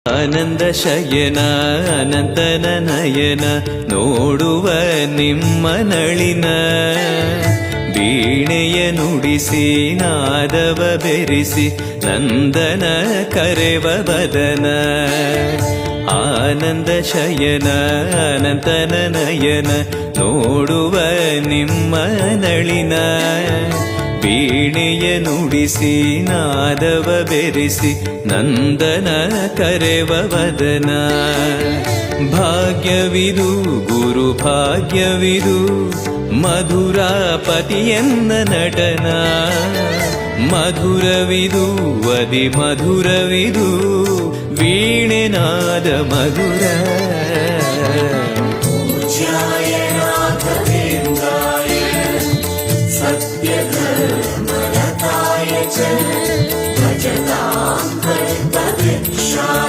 ಆನಂದ ಶಯನ ಅನಂತನ ನಯನ ನೋಡುವ ನಿಮ್ಮ ನಳಿನ ವೀಣೆಯ ನುಡಿಸಿ ನಾದವ ಬೆರೆಸಿ ನಂದನ ಕರೆವ ಬದನ ಆನಂದ ಶಯನ ಅನಂತನ ನಯನ ನೋಡುವ ನಿಮ್ಮ ನಳಿನ ವೀಣೆಯ ನುಡಿಸಿ ನಾದವ ಬೆರೆಸಿ ನಂದನ ಕರೆವ ವದನ ಭಾಗ್ಯವಿದು ಗುರು ಭಾಗ್ಯವಿದು ಮಧುರಾಪತಿಯನ್ನ ನಟನ ಮಧುರವಿದು ಅದಿ ಮಧುರವಿದು ವೀಣೆನಾದ ಮಧುರ सत्यधर्मरताय च भजतां कल्पवृक्षाय